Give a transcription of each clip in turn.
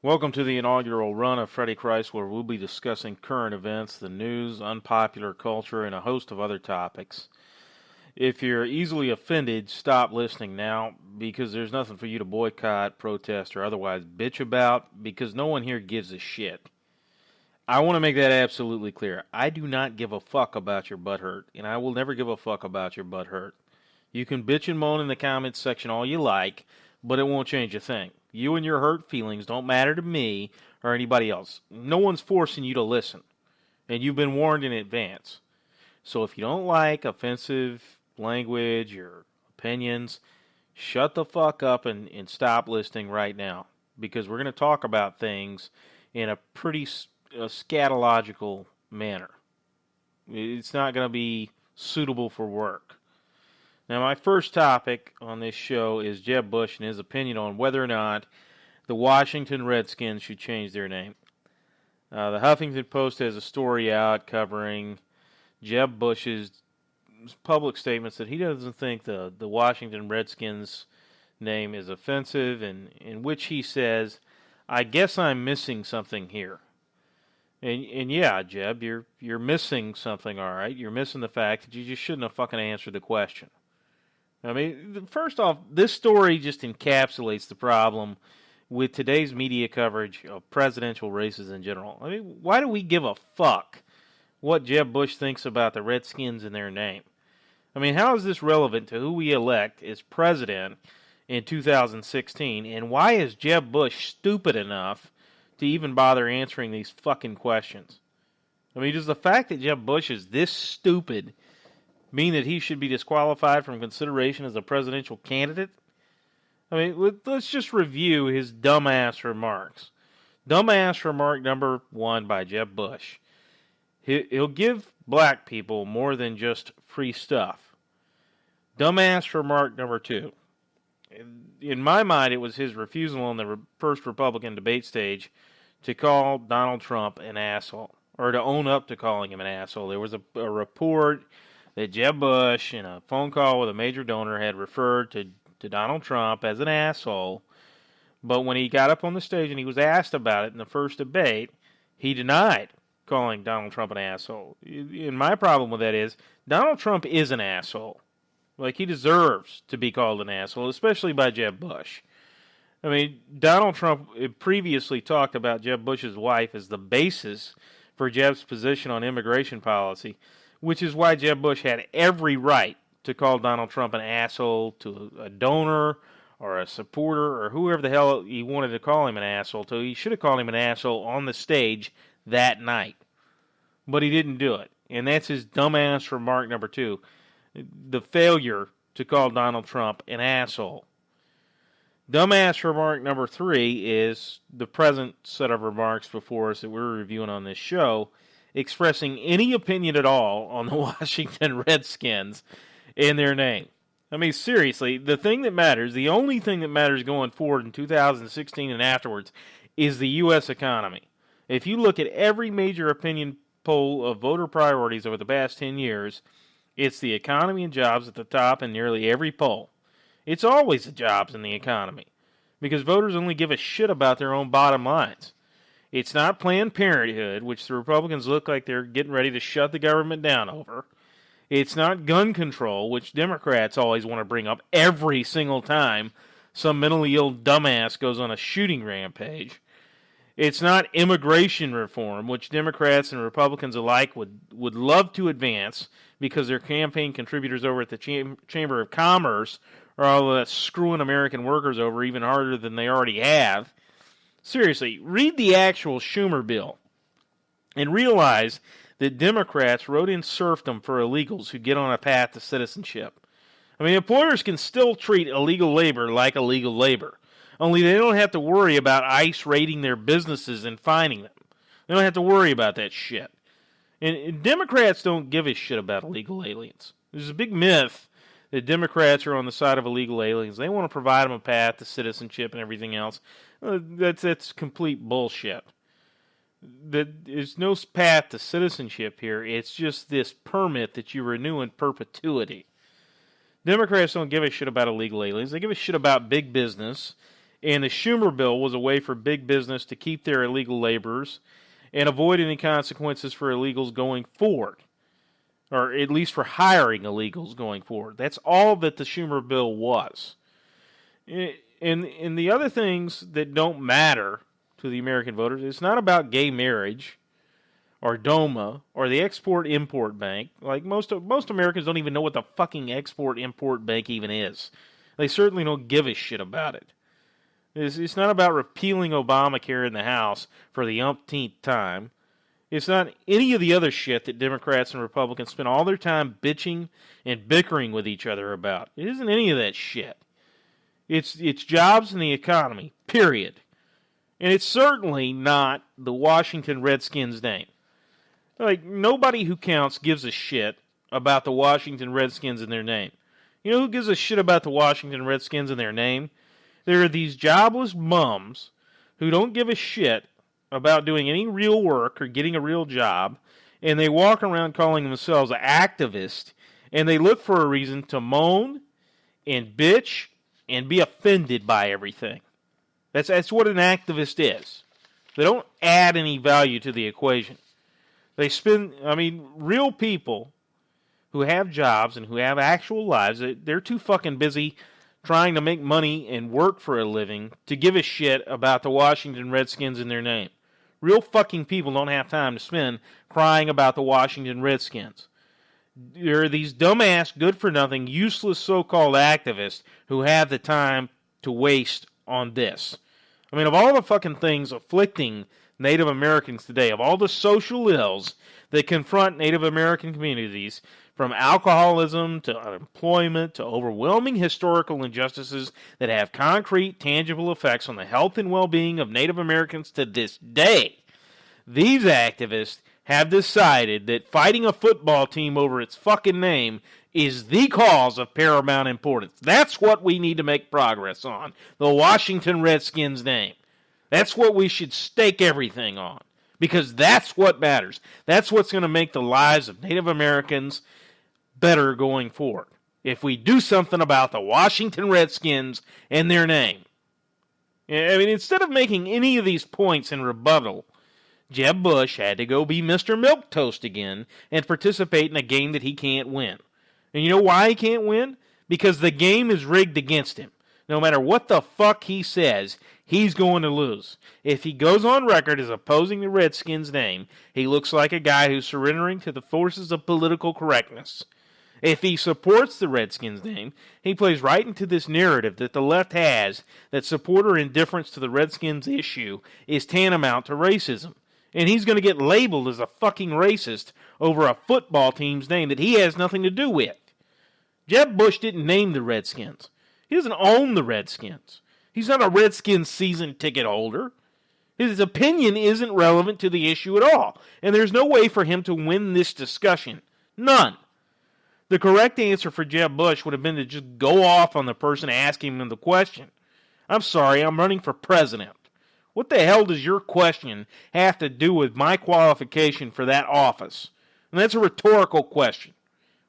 Welcome to the inaugural run of Freddy Christ, where we'll be discussing current events, the news, unpopular culture, and a host of other topics. If you're easily offended, stop listening now, because there's nothing for you to boycott, protest, or otherwise bitch about, because no one here gives a shit. I want to make that absolutely clear. I do not give a fuck about your butthurt, and I will never give a fuck about your butthurt. You can bitch and moan in the comments section all you like, but it won't change a thing. You and your hurt feelings don't matter to me or anybody else. No one's forcing you to listen, and you've been warned in advance. So if you don't like offensive language or opinions, shut the fuck up and stop listening right now, because we're going to talk about things in a pretty scatological manner. It's not going to be suitable for work. Now, my first topic on this show is Jeb Bush and his opinion on whether or not the Washington Redskins should change their name. The Huffington Post has a story out covering Jeb Bush's public statements that he doesn't think the Washington Redskins name is offensive, and in which he says, "I guess I'm missing something here." And yeah, Jeb, you're missing something, all right. You're missing the fact that you just shouldn't have fucking answered the question. I mean, first off, this story just encapsulates the problem with today's media coverage of presidential races in general. I mean, why do we give a fuck what Jeb Bush thinks about the Redskins and their name? I mean, how is this relevant to who we elect as president in 2016? And why is Jeb Bush stupid enough to even bother answering these fucking questions? I mean, does the fact that Jeb Bush is this stupid mean that he should be disqualified from consideration as a presidential candidate? I mean, let's just review his dumbass remarks. Dumbass remark number 1 by Jeb Bush. He'll give black people more than just free stuff. Dumbass remark number 2. In my mind, it was his refusal on the first Republican debate stage to call Donald Trump an asshole, or to own up to calling him an asshole. There was a report that Jeb Bush, in a phone call with a major donor, had referred to Donald Trump as an asshole. But when he got up on the stage and he was asked about it in the first debate, he denied calling Donald Trump an asshole. And my problem with that is, Donald Trump is an asshole. Like, he deserves to be called an asshole, especially by Jeb Bush. I mean, Donald Trump previously talked about Jeb Bush's wife as the basis for Jeb's position on immigration policy, which is why Jeb Bush had every right to call Donald Trump an asshole to a donor or a supporter or whoever the hell he wanted to call him an asshole to. He should have called him an asshole on the stage that night. But he didn't do it. And that's his dumbass remark number 2. The failure to call Donald Trump an asshole. Dumbass remark number 3 is the present set of remarks before us that we're reviewing on this show, expressing any opinion at all on the Washington Redskins and their name. I mean, seriously, the thing that matters, the only thing that matters going forward in 2016 and afterwards, is the U.S. economy. If you look at every major opinion poll of voter priorities over the past 10 years, it's the economy and jobs at the top in nearly every poll. It's always the jobs and the economy, because voters only give a shit about their own bottom lines. It's not Planned Parenthood, which the Republicans look like they're getting ready to shut the government down over. It's not gun control, which Democrats always want to bring up every single time some mentally ill dumbass goes on a shooting rampage. It's not immigration reform, which Democrats and Republicans alike would love to advance because their campaign contributors over at the Chamber of Commerce are all screwing American workers over even harder than they already have. Seriously, read the actual Schumer bill and realize that Democrats wrote in serfdom for illegals who get on a path to citizenship. I mean, employers can still treat illegal labor like illegal labor, only they don't have to worry about ICE raiding their businesses and fining them. They don't have to worry about that shit. And Democrats don't give a shit about illegal aliens. There's a big myth that Democrats are on the side of illegal aliens. They want to provide them a path to citizenship and everything else. That's complete bullshit. There's no path to citizenship here. It's just this permit that you renew in perpetuity. Democrats don't give a shit about illegal aliens. They give a shit about big business And the Schumer bill was a way for big business to keep their illegal laborers and avoid any consequences for illegals going forward, or at least for hiring illegals going forward. That's all that the Schumer bill was. And the other things that don't matter to the American voters, it's not about gay marriage or DOMA or the Export-Import Bank. Like most Americans don't even know what the fucking Export-Import Bank even is. They certainly don't give a shit about it. It's not about repealing Obamacare in the House for the umpteenth time. It's not any of the other shit that Democrats and Republicans spend all their time bitching and bickering with each other about. It isn't any of that shit. It's jobs and the economy, period. And it's certainly not the Washington Redskins name. Like, nobody who counts gives a shit about the Washington Redskins in their name. You know who gives a shit about the Washington Redskins in their name? There are these jobless bums who don't give a shit about doing any real work or getting a real job, and they walk around calling themselves activists, and they look for a reason to moan and bitch and be offended by everything. That's what an activist is. They don't add any value to the equation. Real people who have jobs and who have actual lives, they're too fucking busy trying to make money and work for a living to give a shit about the Washington Redskins in their name. Real fucking people don't have time to spend crying about the Washington Redskins. There are these dumbass, good-for-nothing, useless so-called activists who have the time to waste on this. I mean, of all the fucking things afflicting Native Americans today, of all the social ills that confront Native American communities, from alcoholism to unemployment to overwhelming historical injustices that have concrete, tangible effects on the health and well-being of Native Americans to this day, these activists have decided that fighting a football team over its fucking name is the cause of paramount importance. That's what we need to make progress on. The Washington Redskins name. That's what we should stake everything on. Because that's what matters. That's what's going to make the lives of Native Americans better going forward. If we do something about the Washington Redskins and their name. I mean, instead of making any of these points in rebuttal, Jeb Bush had to go be Mr. Milquetoast again and participate in a game that he can't win. And you know why he can't win? Because the game is rigged against him. No matter what the fuck he says, he's going to lose. If he goes on record as opposing the Redskins' name, he looks like a guy who's surrendering to the forces of political correctness. If he supports the Redskins' name, he plays right into this narrative that the left has that support or indifference to the Redskins issue is tantamount to racism. And he's going to get labeled as a fucking racist over a football team's name that he has nothing to do with. Jeb Bush didn't name the Redskins. He doesn't own the Redskins. He's not a Redskins season ticket holder. His opinion isn't relevant to the issue at all. And there's no way for him to win this discussion. None. The correct answer for Jeb Bush would have been to just go off on the person asking him the question. I'm sorry, I'm running for president. What the hell does your question have to do with my qualification for that office? And that's a rhetorical question.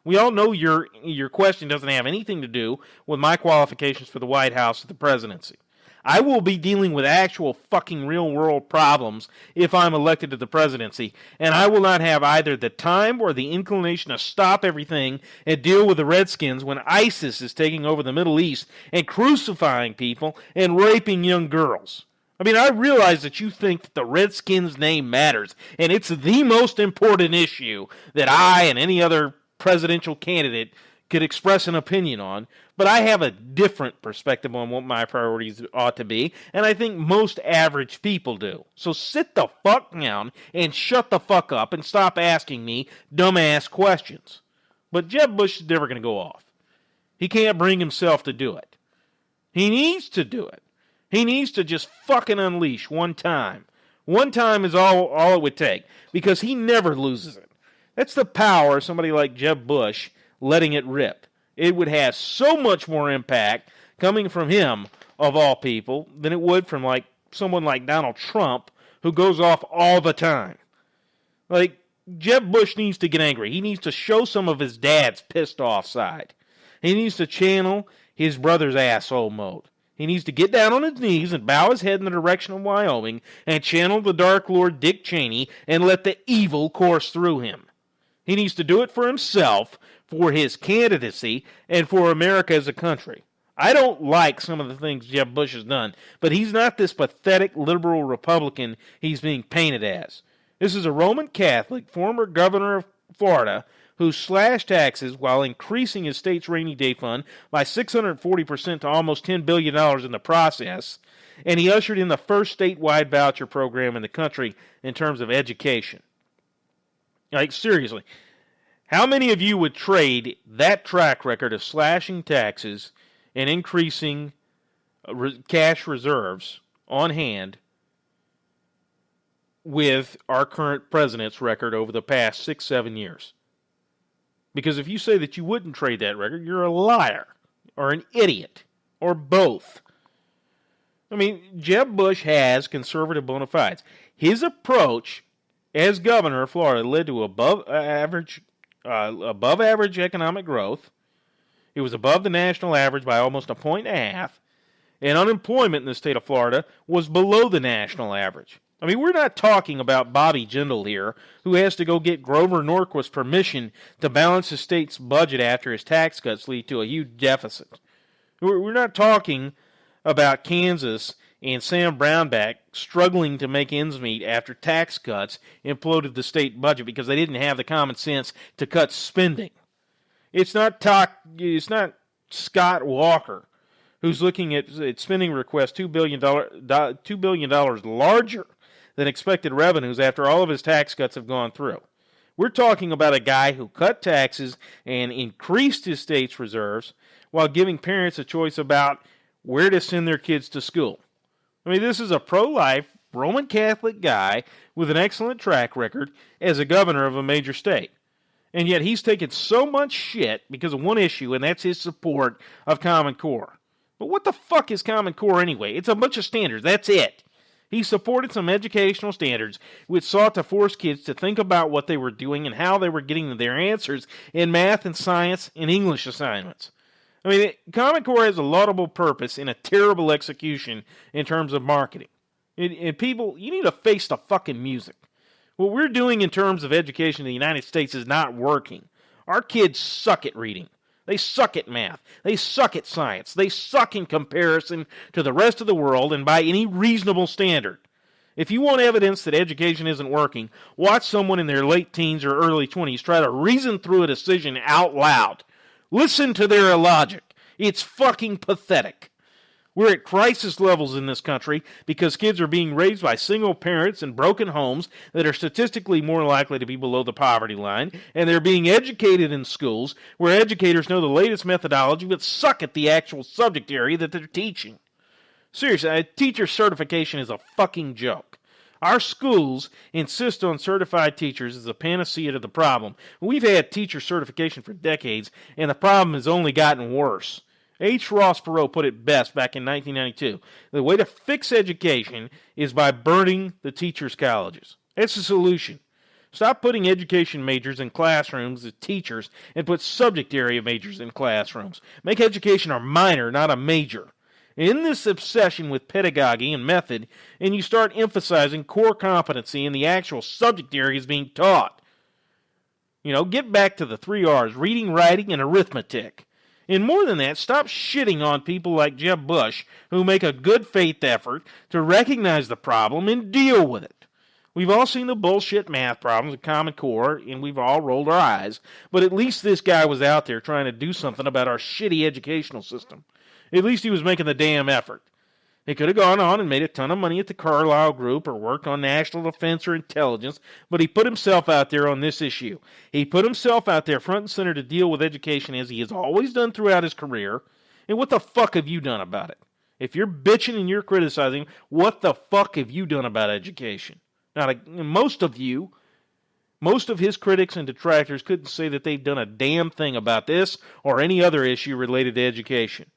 We all know your question doesn't have anything to do with my qualifications for the White House or the presidency. I will be dealing with actual fucking real-world problems if I'm elected to the presidency, and I will not have either the time or the inclination to stop everything and deal with the Redskins when ISIS is taking over the Middle East and crucifying people and raping young girls. I mean, I realize that you think that the Redskins name matters, and it's the most important issue that I and any other presidential candidate could express an opinion on, but I have a different perspective on what my priorities ought to be, and I think most average people do. So sit the fuck down and shut the fuck up and stop asking me dumbass questions. But Jeb Bush is never going to go off. He can't bring himself to do it. He needs to do it. He needs to just fucking unleash one time. One time is all it would take, because he never loses it. That's the power of somebody like Jeb Bush letting it rip. It would have so much more impact coming from him, of all people, than it would from someone like Donald Trump, who goes off all the time. Jeb Bush needs to get angry. He needs to show some of his dad's pissed off side. He needs to channel his brother's asshole mode. He needs to get down on his knees and bow his head in the direction of Wyoming and channel the Dark Lord Dick Cheney and let the evil course through him. He needs to do it for himself, for his candidacy, and for America as a country. I don't like some of the things Jeb Bush has done, but he's not this pathetic liberal Republican he's being painted as. This is a Roman Catholic, former governor of Florida, who slashed taxes while increasing his state's rainy day fund by 640% to almost $10 billion in the process, and he ushered in the first statewide voucher program in the country in terms of education. Like, seriously, how many of you would trade that track record of slashing taxes and increasing cash reserves on hand with our current president's record over the past 6-7 years? Because if you say that you wouldn't trade that record, you're a liar or an idiot or both. I mean, Jeb Bush has conservative bona fides. His approach as governor of Florida led to above average economic growth. It was above the national average by almost 1.5 points, and unemployment in the state of Florida was below the national average. I mean, we're not talking about Bobby Jindal here, who has to go get Grover Norquist's permission to balance his state's budget after his tax cuts lead to a huge deficit. We're not talking about Kansas and Sam Brownback struggling to make ends meet after tax cuts imploded the state budget because they didn't have the common sense to cut spending. It's not Scott Walker, who's looking at spending requests $2 billion larger than expected revenues after all of his tax cuts have gone through. We're talking about a guy who cut taxes and increased his state's reserves while giving parents a choice about where to send their kids to school. I mean, this is a pro-life Roman Catholic guy with an excellent track record as a governor of a major state. And yet he's taken so much shit because of one issue, and that's his support of Common Core. But what the fuck is Common Core anyway? It's a bunch of standards. That's it. He supported some educational standards which sought to force kids to think about what they were doing and how they were getting their answers in math and science and English assignments. I mean, Common Core has a laudable purpose and a terrible execution in terms of marketing. And people, you need to face the fucking music. What we're doing in terms of education in the United States is not working. Our kids suck at reading. They suck at math. They suck at science. They suck in comparison to the rest of the world and by any reasonable standard. If you want evidence that education isn't working, watch someone in their late teens or early 20s try to reason through a decision out loud. Listen to their illogic. It's fucking pathetic. We're at crisis levels in this country because kids are being raised by single parents in broken homes that are statistically more likely to be below the poverty line, and they're being educated in schools where educators know the latest methodology but suck at the actual subject area that they're teaching. Seriously, a teacher certification is a fucking joke. Our schools insist on certified teachers as a panacea to the problem. We've had teacher certification for decades, and the problem has only gotten worse. H. Ross Perot put it best back in 1992. The way to fix education is by burning the teachers' colleges. That's the solution. Stop putting education majors in classrooms as teachers and put subject area majors in classrooms. Make education a minor, not a major. In this obsession with pedagogy and method, and you start emphasizing core competency in the actual subject areas being taught. Get back to the 3 R's, reading, writing, and arithmetic. And more than that, stop shitting on people like Jeb Bush who make a good faith effort to recognize the problem and deal with it. We've all seen the bullshit math problems of Common Core, and we've all rolled our eyes, but at least this guy was out there trying to do something about our shitty educational system. At least he was making the damn effort. He could have gone on and made a ton of money at the Carlyle Group or worked on national defense or intelligence, but he put himself out there on this issue. He put himself out there front and center to deal with education as he has always done throughout his career. And what the fuck have you done about it? If you're bitching and you're criticizing, what the fuck have you done about education? Now, most of his critics and detractors couldn't say that they've done a damn thing about this or any other issue related to education.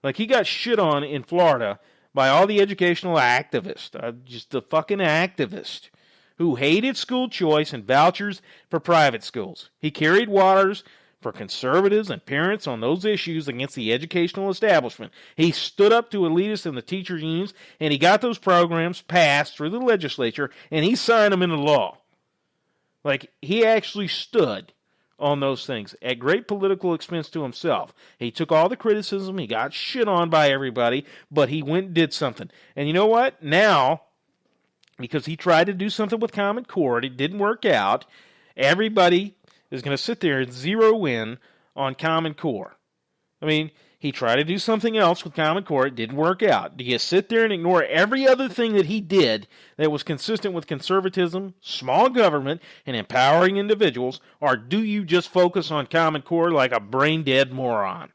Like, he got shit on in Florida by all the educational activists, just the fucking activists, who hated school choice and vouchers for private schools. He carried waters for conservatives and parents on those issues against the educational establishment. He stood up to elitists and the teachers' unions, and he got those programs passed through the legislature, and he signed them into law. Like, he actually stood on those things at great political expense to himself. He took all the criticism, he got shit on by everybody, but he went and did something. And you know what? Now, because he tried to do something with Common Core, it didn't work out, everybody is going to sit there and zero in on Common Core. I mean, he tried to do something else with Common Core. It didn't work out. Do you sit there and ignore every other thing that he did that was consistent with conservatism, small government, and empowering individuals, or do you just focus on Common Core like a brain-dead moron?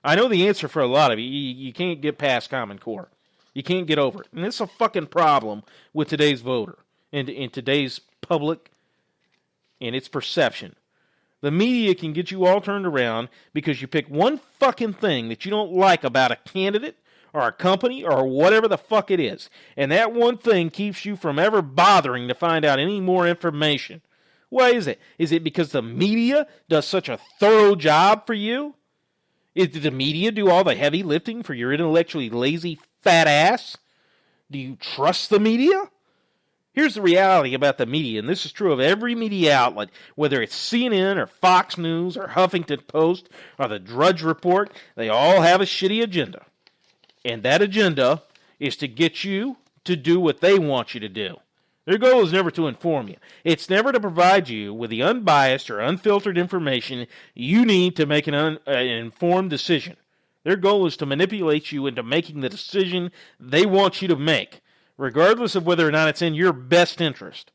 I know the answer for a lot of you. You can't get past Common Core. You can't get over it. And it's a fucking problem with today's voter and in today's public and its perception. The media can get you all turned around because you pick one fucking thing that you don't like about a candidate or a company or whatever the fuck it is. And that one thing keeps you from ever bothering to find out any more information. Why is it? Is it because the media does such a thorough job for you? Did the media do all the heavy lifting for your intellectually lazy fat ass? Do you trust the media? Here's the reality about the media, and this is true of every media outlet, whether it's CNN or Fox News or Huffington Post or the Drudge Report, they all have a shitty agenda. And that agenda is to get you to do what they want you to do. Their goal is never to inform you. It's never to provide you with the unbiased or unfiltered information you need to make an informed decision. Their goal is to manipulate you into making the decision they want you to make, regardless of whether or not it's in your best interest.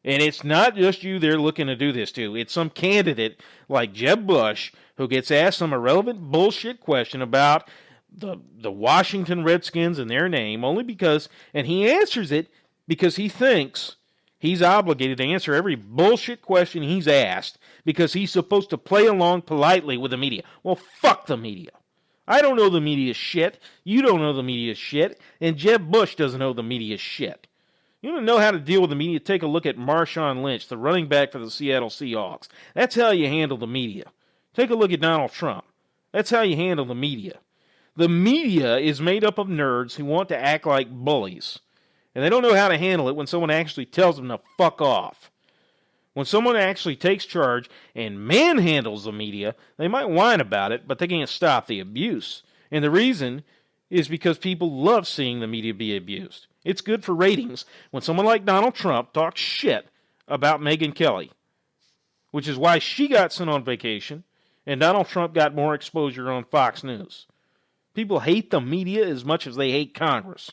And it's not just you they're looking to do this to. It's some candidate like Jeb Bush who gets asked some irrelevant bullshit question about the Washington Redskins and their name, only because, and he answers it because he thinks he's obligated to answer every bullshit question he's asked because he's supposed to play along politely with the media. Well, fuck the media. I don't know the media shit. You don't know the media shit. And Jeb Bush doesn't know the media shit. You want to know how to deal with the media? Take a look at Marshawn Lynch, the running back for the Seattle Seahawks. That's how you handle the media. Take a look at Donald Trump. That's how you handle the media. The media is made up of nerds who want to act like bullies. And they don't know how to handle it when someone actually tells them to fuck off. When someone actually takes charge and manhandles the media, they might whine about it, but they can't stop the abuse. And the reason is because people love seeing the media be abused. It's good for ratings when someone like Donald Trump talks shit about Megyn Kelly, which is why she got sent on vacation and Donald Trump got more exposure on Fox News. People hate the media as much as they hate Congress.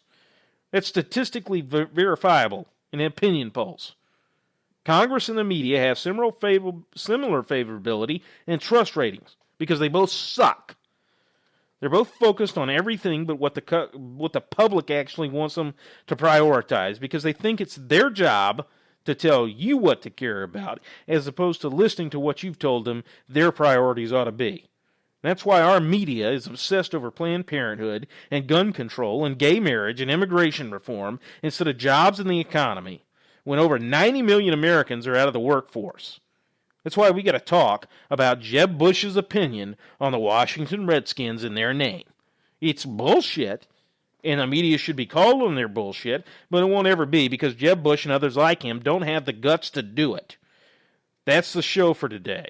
That's statistically verifiable in opinion polls. Congress and the media have similar favorability and trust ratings because they both suck. They're both focused on everything but what the public actually wants them to prioritize because they think it's their job to tell you what to care about as opposed to listening to what you've told them their priorities ought to be. That's why our media is obsessed over Planned Parenthood and gun control and gay marriage and immigration reform instead of jobs and the economy, when over 90 million Americans are out of the workforce. That's why we got to talk about Jeb Bush's opinion on the Washington Redskins and their name. It's bullshit, and the media should be called on their bullshit, but it won't ever be because Jeb Bush and others like him don't have the guts to do it. That's the show for today.